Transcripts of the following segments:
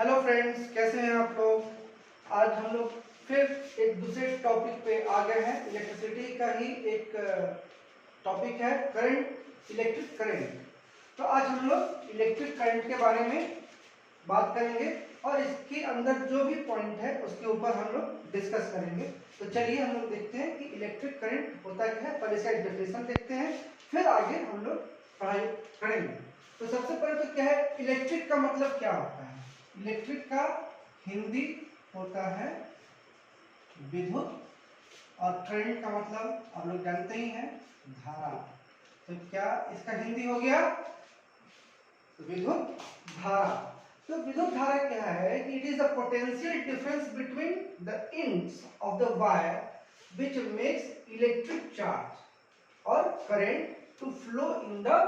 Hello friends, कैसे हैं आप लोग। आज हम लोग फिर एक दूसरे टॉपिक पे आ गए हैं। इलेक्ट्रिसिटी का ही एक टॉपिक है करंट, इलेक्ट्रिक करंट। तो आज हम लोग इलेक्ट्रिक करंट के बारे में बात करेंगे और इसके अंदर जो भी पॉइंट है उसके ऊपर हम लोग डिस्कस करेंगे। तो चलिए हम लोग देखते हैं कि इलेक्ट्रिक करंट होता क्या है। पहले इसका डेफिनेशन देखते हैं, फिर आगे हम लोग पढ़ाई करेंगे। तो सबसे पहले तो क्या है, इलेक्ट्रिक का मतलब क्या होता है। इलेक्ट्रिक का हिंदी होता है विद्युत, और करंट का मतलब आप लोग जानते ही हैं धारा। तो क्या इसका हिंदी हो गया विद्युत धारा। तो विद्युत धारा क्या है कि it is the potential difference between the ends of the wire which makes electric charge और current to flow in the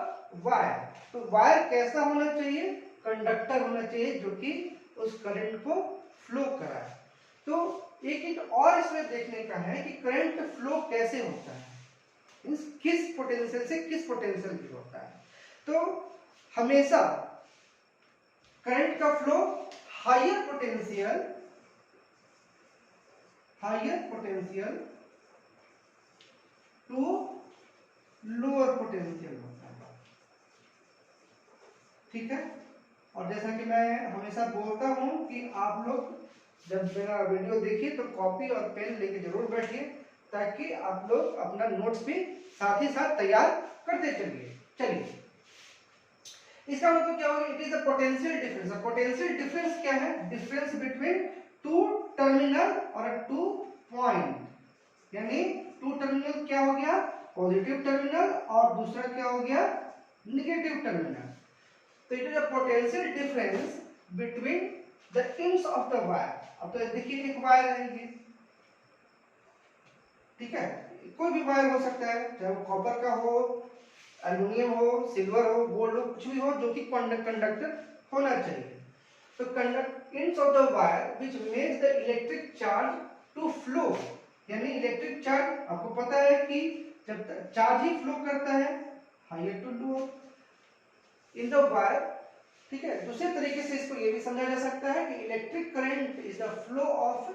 wire. तो वायर कैसा होना चाहिए, कंडक्टर होना चाहिए जो कि उस करंट को फ्लो कराए। तो एक और इसमें देखने का है कि करंट फ्लो कैसे होता है, किस पोटेंशियल से किस पोटेंशियल की होता है। तो हमेशा करंट का flow higher potential to lower potential होता है, ठीक है। और जैसा कि मैं हमेशा बोलता हूं कि आप लोग जब मेरा वीडियो देखिए तो कॉपी और पेन लेके जरूर बैठिए, ताकि आप लोग अपना नोट्स भी साथ ही साथ तैयार करते चलिए। इसका मतलब क्या होगा, it is a potential difference. Potential difference क्या है, डिफरेंस बिटवीन टू टर्मिनल और टू पॉइंट। यानी टू टर्मिनल क्या हो गया, पॉजिटिव टर्मिनल, और दूसरा क्या हो गया, नेगेटिव टर्मिनल। तो it is a potential difference between the ends of the wire. अब तो देखिए एक वायर है ये, ठीक है। कोई भी वायर हो सकता है, चाहे वो कॉपर का हो, एल्युमिनियम हो, सिल्वर हो, गोल्ड हो, कुछ भी हो जो कि कंडक्टर होना चाहिए। तो conduct ends of the wire which makes the electric charge to flow. यानी इलेक्ट्रिक चार्ज आपको पता है कि जब चार्ज ही फ्लो करता है higher to lower in the wire, ठीक है। दूसरे तरीके से इसको ये भी समझा जा सकता है कि electric current is the flow of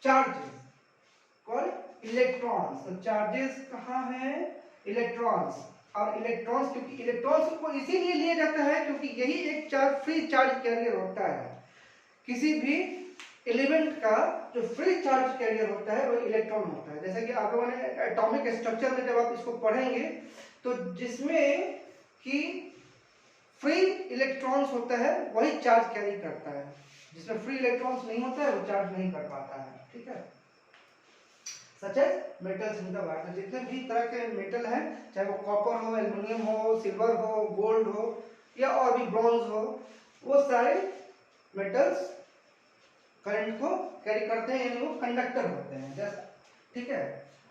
charges called electrons. तो चार्जेस कहाँ हैं, इलेक्ट्रॉन्स। और इलेक्ट्रॉन्स, क्योंकि इलेक्ट्रॉन्स को इसीलिए लिया जाता है क्योंकि यही एक चार्ज फ्री चार्ज कैरियर होता है। किसी भी एलिमेंट का जो फ्री चार्ज कैरियर होता है वो इलेक्ट्रॉन होता है। जैसे कि आप लोगों ने एटॉमिक स्ट्रक्चर में जब आप इसको पढ़ेंगे तो जिसमें कि फ्री इलेक्ट्रॉन्स होता है वही चार्ज कैरी करता है, जिसमें फ्री इलेक्ट्रॉन्स नहीं होता है वो चार्ज नहीं कर पाता है, ठीक है। Such as metals in the wire. तो जितने भी तरह के मेटल हैं, चाहे वो कॉपर हो, एल्युमिनियम हो, सिल्वर हो, गोल्ड हो, या और भी ब्रॉन्ज हो, वो सारे मेटल्स करंट को कैरी करते हैं, यानी वो कंडक्टर होते हैं जैसा, ठीक है।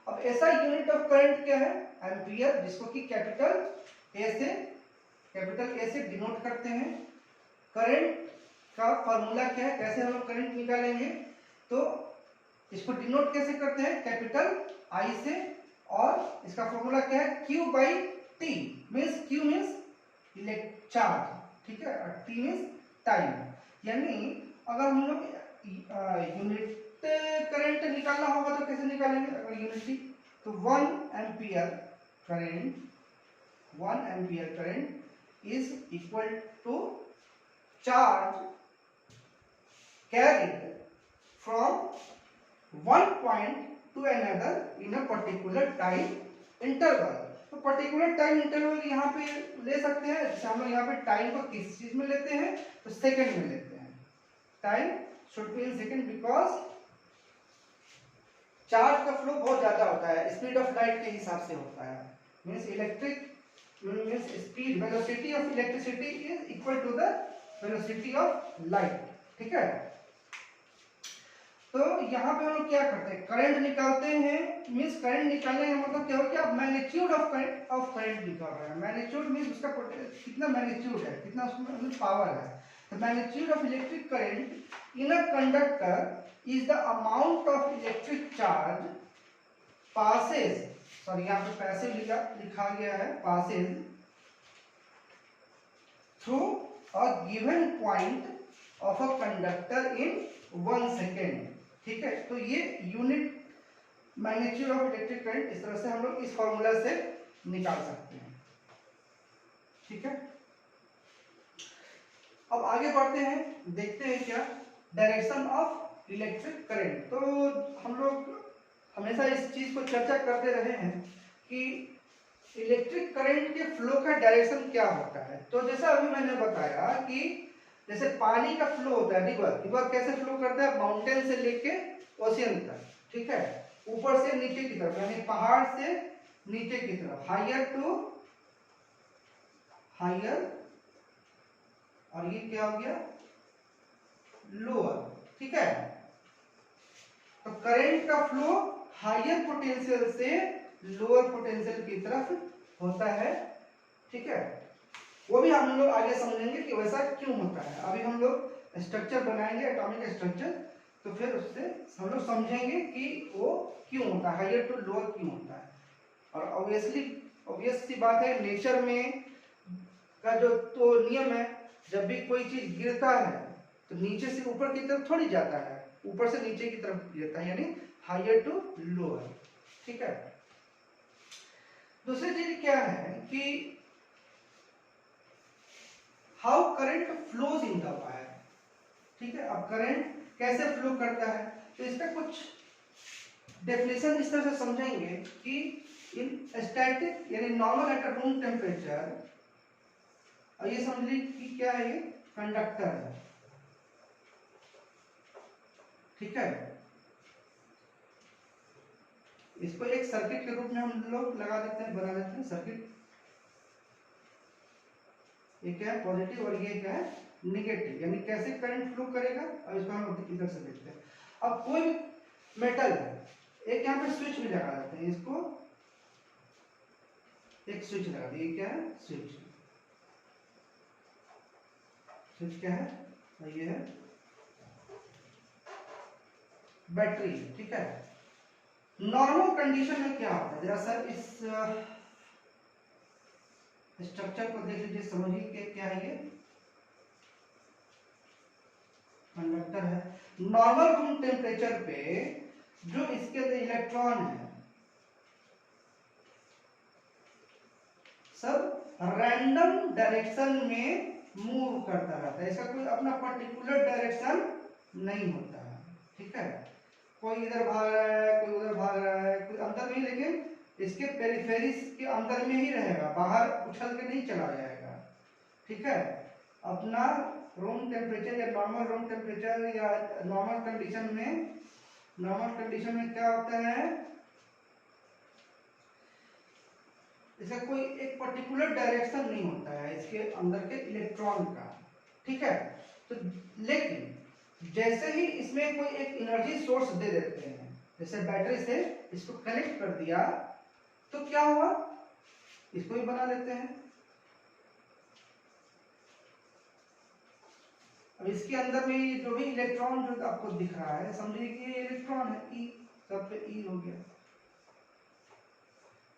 अब ऐसा यूनिट ऑफ करंट क्या है, एम्पियर, जिसको कि कैपिटल ए से डिनोट करते हैं। करंट का फॉर्मूला क्या है, कैसे हम लोग करंट निकालेंगे, तो इसको डिनोट कैसे करते हैं, कैपिटल आई से, और इसका फॉर्मूला क्या है, Q by T. Means Q means charge, ठीक है, और T मीन्स टाइम। यानी अगर हम लोग यूनिट करंट निकालना होगा तो कैसे निकालेंगे, अगर यूनिटी, तो 1 ampere current is equal to charge carried from one point to another in a particular time interval। तो पर्टिकुलर टाइम इंटरवल यहाँ पे ले सकते हैं। जैसे हम लोग यहाँ पे टाइम को किस चीज में लेते हैं, तो सेकंड में लेते हैं। Time should be in second because charge का फ्लो बहुत ज्यादा होता है, स्पीड ऑफ लाइट के हिसाब से होता है। Means means speed, velocity of electricity is equal to the velocity of light, ठीक है। तो यहाँ पे हम लोग क्या करते हैं, करंट निकालते हैं। मींस करंट निकालने का मतलब क्या हो कि आप मैग्नीट्यूड ऑफ करंट निकाल रहे हैं। मैग्नीट्यूड मींस उसका कितना मैग्नीट्यूड है, कितना उसमें पावर है। तो magnitude of electric current in a conductor is the amount of electric charge passes, sorry यहाँ पे पैसिव लिखा गया है, passes through a given point of a conductor in 1 second. ठीक है, तो ये unit magnitude of electric current इस तरह से हम लोग इस फॉर्मूला से निकाल सकते हैं। ठीक है, अब आगे बढ़ते हैं, देखते हैं क्या डायरेक्शन ऑफ इलेक्ट्रिक करंट। तो हम लोग हमेशा इस चीज को चर्चा करते रहे हैं कि इलेक्ट्रिक करंट के फ्लो का डायरेक्शन क्या होता है। तो जैसा अभी मैंने बताया कि जैसे पानी का फ्लो होता है, रिवर रिवर कैसे फ्लो करता है, माउंटेन से लेके ओशियन तक। ठीक है, ऊपर से नीचे की तरफ, यानी पहाड़ से नीचे की तरफ, हायर टू हायर, और ये क्या हो गया, लोअर। ठीक है, तो करंट का फ्लो हायर पोटेंशियल से लोअर पोटेंशियल की तरफ होता है। ठीक है, वो भी हम लोग आगे समझेंगे कि वैसा क्यों होता है। अभी हम लोग स्ट्रक्चर बनाएंगे, एटॉमिक स्ट्रक्चर, तो फिर उससे हम लोग समझेंगे कि वो क्यों होता है, हायर टू लोअर क्यों होता है। और ऑब्वियस सी बात है, नेचर में का जो तो नियम है, जब भी कोई चीज गिरता है तो नीचे से ऊपर की तरफ थोड़ी जाता है, ऊपर से नीचे की तरफ गिरता है, यानी हायर टू लोअर। ठीक है, दूसरी चीज क्या है कि how current flows in the wire. ठीक है, अब करंट कैसे फ्लो करता है, तो इसका कुछ डेफिनेशन इस तरह से समझेंगे कि इन स्टैटिक यानी नॉर्मल एट रूम टेम्परेचर, और ये समझ लीजिए कि क्या है, ये कंडक्टर है। ठीक है, इसको एक सर्किट के रूप में हम लोग लगा देते हैं, बना देते हैं सर्किट। ये क्या है, पॉजिटिव, और ये क्या है, निगेटिव, यानी कैसे करंट फ्लो करेगा। अब इसको हम इधर से देखते हैं। अब कोई भी मेटल है, एक यहाँ पे स्विच भी लगा देते हैं, इसको एक स्विच लगा दिए, क्या है, स्विच। स्विच क्या है, ये है बैटरी। ठीक है, नॉर्मल कंडीशन में क्या होता है, जरा सर इस स्ट्रक्चर को देख लीजिए, समझिए कि क्या है, ये कंडक्टर है। नॉर्मल रूम टेम्परेचर पे जो इसके अंदर इलेक्ट्रॉन है सब रैंडम डायरेक्शन में मूव करता रहता है, इसका कोई अपना पर्टिकुलर डायरेक्शन नहीं होता है। ठीक है, कोई इधर भाग रहा है, कोई उधर भाग रहा है, कोई अंदर में, लेकिन इसके पेरिफेरीज के अंदर में ही रहेगा, बाहर उछल के नहीं चला जाएगा। ठीक है, अपना रूम टेम्परेचर या नॉर्मल रूम टेम्परेचर या नॉर्मल कंडीशन में क्या होता है, इसका कोई एक पर्टिकुलर डायरेक्शन नहीं होता है इसके अंदर के इलेक्ट्रॉन का। ठीक है, तो लेकिन जैसे ही इसमें कोई एक एनर्जी सोर्स दे देते हैं, जैसे बैटरी से इसको कनेक्ट कर दिया, तो क्या हुआ, इसको भी बना लेते हैं। अब इसके अंदर में जो भी इलेक्ट्रॉन जो आपको दिख रहा है, समझिए कि ये इलेक्ट्रॉन है, ई, सब पे ई हो गया।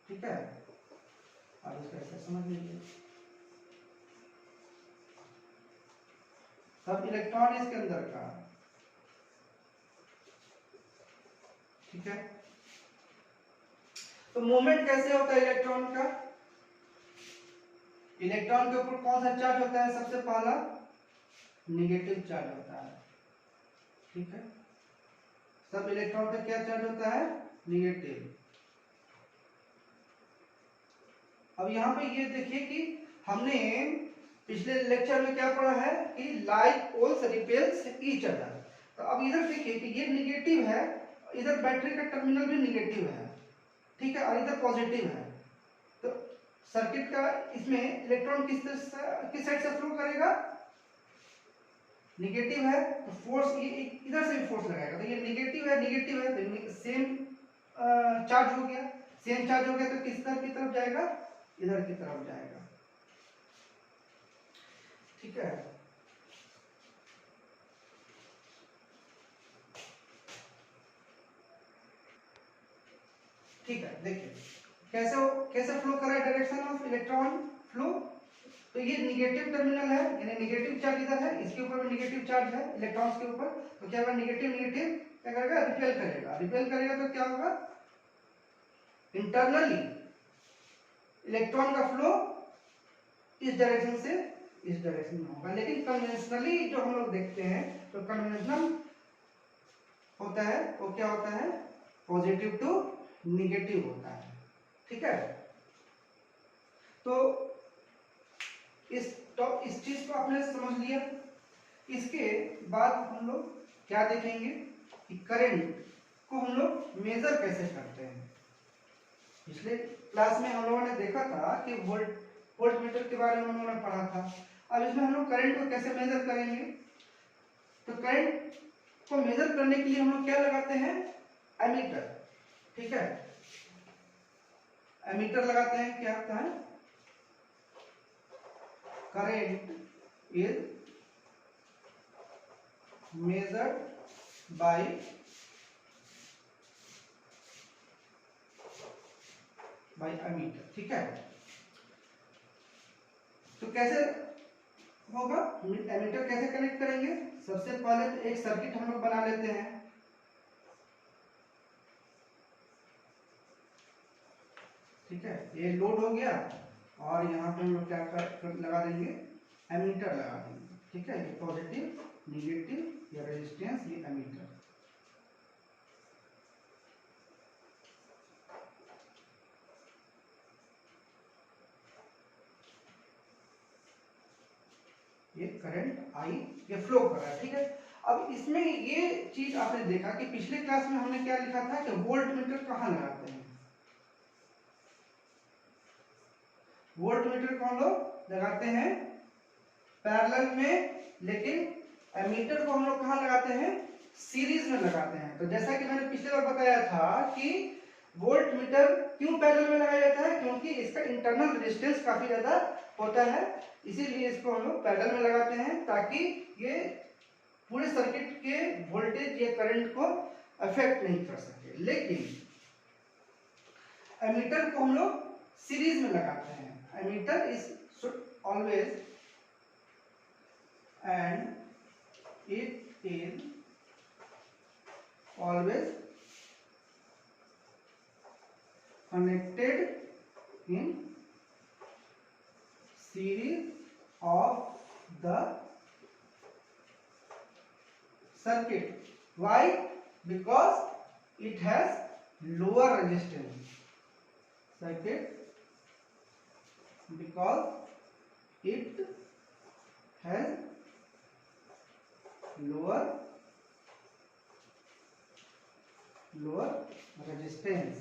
ठीक है, अब इसको ऐसे समझ लीजिए, सब इलेक्ट्रॉन इसके अंदर का। ठीक है, तो मूवमेंट कैसे होता है इलेक्ट्रॉन का, इलेक्ट्रॉन के ऊपर कौन सा चार्ज होता है, सबसे पहला नेगेटिव चार्ज होता है। ठीक है, सब इलेक्ट्रॉन पे क्या चार्ज होता है, नेगेटिव। अब यहाँ पे ये देखिए कि हमने पिछले लेक्चर में क्या पढ़ा है कि like poles repels each other. तो अब इधर देखिए कि ये नेगेटिव है, इधर बैटरी का टर्मिनल भी नेगेटिव है। ठीक है, और इधर पॉजिटिव है, तो सर्किट का इसमें इलेक्ट्रॉन किस साइड से फ्लो करेगा, नेगेटिव है, तो फोर्स ये इधर से भी फोर्स लगाएगा, तो ये नेगेटिव है तो सेम चार्ज हो गया, सेम चार्ज हो गया तो किस तरफ की तरफ जाएगा, इधर की तरफ जाएगा। ठीक है, ठीक है, देखिए कैसे फ्लो कर रहा है, डायरेक्शन ऑफ इलेक्ट्रॉन फ्लो। तो तो ये निगेटिव टर्मिनल है, यानी निगेटिव चार्ज इधर है, इसके ऊपर भी निगेटिव चार्ज है इलेक्ट्रॉन्स के ऊपर, तो क्या होगा निगेटिव निगेटिव क्या करेगा रिपेल करेगा, रिपेल करेगा तो क्या होगा इंटरनली इलेक्ट्रॉन का फ्लो इस डायरेक्शन से इस डायरेक्शन में होगा। लेकिन कन्वेंशनली जो हम लोग देखते हैं तो कन्वेंशनल होता है वो क्या होता है पॉजिटिव टू निगेटिव होता है, ठीक है। तो इस चीज को आपने समझ लिया। इसके बाद हम लोग क्या देखेंगे कि करंट को हम लोग मेजर कैसे करते हैं। पिछले क्लास में हम लोगों ने देखा था कि वोल्टमीटर के बारे में हम लोगों ने पढ़ा था। अब इसमें हम लोग करंट को कैसे मेजर करेंगे। तो करंट को मेजर करने के लिए हम लोग क्या लगाते हैं एमीटर, ठीक है। एमीटर लगाते हैं, क्या होता है current is measured by ammeter, ठीक है। तो कैसे होगा एमीटर कैसे कनेक्ट करेंगे। सबसे पहले तो एक सर्किट हम लोग बना लेते हैं, ठीक है। ये लोड हो गया और यहाँ पे हम लोग क्या लगा देंगे एमीटर लगा देंगे, ठीक है। ये पॉजिटिव निगेटिव या रेजिस्टेंस ये एमीटर। ये करंट आई ये फ्लो कर रहा है, ठीक है। अब इसमें ये चीज आपने देखा कि पिछले क्लास में हमने क्या लिखा था कि वोल्ट मीटर कहाँ लगाते हैं। वोल्ट मीटर को हम लोग लगाते हैं पैरेलल में, लेकिन एमीटर को हम लोग कहाँ लगाते हैं सीरीज में लगाते हैं। तो जैसा कि मैंने पिछले बार बताया था कि वोल्ट मीटर क्यों पैरेलल में लगाया जाता है, क्योंकि इसका इंटरनल रेजिस्टेंस काफी ज्यादा होता है, इसीलिए इसको हम लोग पैरेलल में लगाते हैं ताकि ये पूरे सर्किट के वोल्टेज या करंट को अफेक्ट नहीं कर सके। लेकिन एमीटर को हम लोग सीरीज में लगाते हैं। Ammeter is should always and it is always connected in series of the circuit. Why? Because it has lower resistance. Circuit because it has lower resistance.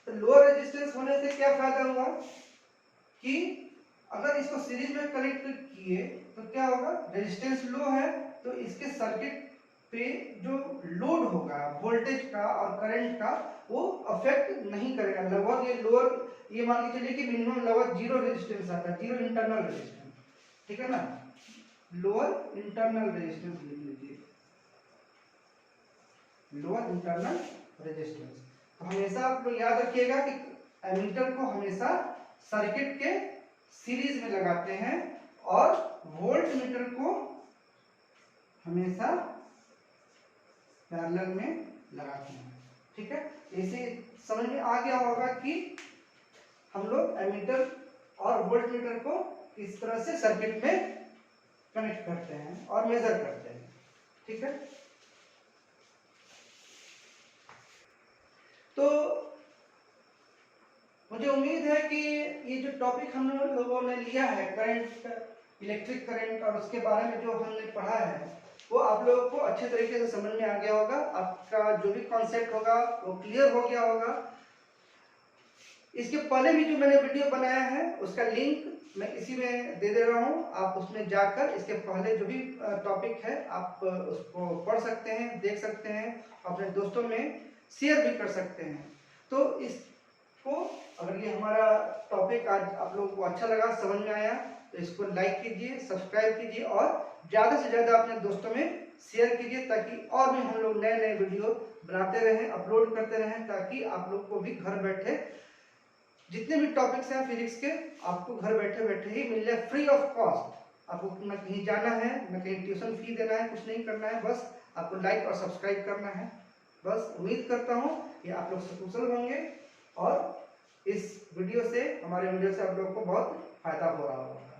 तो लोअर रेजिस्टेंस होने से क्या फायदा हुआ कि अगर इसको सीरीज में कनेक्ट किए तो क्या होगा रेजिस्टेंस लो है तो इसके सर्किट पे जो लोड होगा वोल्टेज का और करंट का वो अफेक्ट नहीं करेगा। लगभग ये लोअर ये मान के चलिए कि मिनिमम लगभग जीरो रेजिस्टेंस आता है, जीरो इंटरनल रेजिस्टेंस, ठीक है ना। लोअर इंटरनल रेजिस्टेंस लिख लीजिए, लोअर इंटरनल रेजिस्टेंस। तो हमेशा आप लोग याद रखिएगा कि एमीटर को हमेशा सर्किट के सीरीज में लगाते हैं और वोल्ट मीटर को हमेशा पैरेलल में लगाते हैं, ठीक है। इसे समझ में आ गया होगा कि हम लोग एमीटर और वोल्ट मीटर को इस तरह से सर्किट में कनेक्ट करते हैं और मेजर करते हैं, ठीक है। तो मुझे उम्मीद है कि ये जो टॉपिक हम लोगों ने लिया है करंट, इलेक्ट्रिक करंट और उसके बारे में जो हमने पढ़ा है वो आप लोगों को अच्छे तरीके से समझ में आ गया होगा। आपका जो भी कॉन्सेप्ट होगा वो क्लियर हो गया होगा। इसके पहले भी जो मैंने वीडियो बनाया है उसका लिंक मैं इसी में दे रहा हूँ, आप उसमें जाकर इसके पहले जो भी टॉपिक है आप उसको पढ़ सकते हैं, देख सकते हैं, अपने दोस्तों में शेयर भी कर सकते हैं। तो इसको अगर ये हमारा टॉपिक आज आप लोगों को अच्छा लगा, समझ में आया, तो इसको लाइक कीजिए, सब्सक्राइब कीजिए और ज़्यादा से ज़्यादा अपने दोस्तों में शेयर कीजिए ताकि और भी हम लोग नए वीडियो बनाते रहें, अपलोड करते रहें, ताकि आप लोग को भी घर बैठे जितने भी टॉपिक्स हैं फिजिक्स के आपको घर बैठे बैठे ही मिल जाए फ्री ऑफ कॉस्ट। आपको न कहीं जाना है, न कहीं ट्यूशन फी देना है, कुछ नहीं करना है, बस आपको लाइक और सब्सक्राइब करना है। बस उम्मीद करता हूँ कि आप लोग सकुशल होंगे और इस वीडियो से, हमारे वीडियो से आप लोग को बहुत फायदा हो रहा होगा।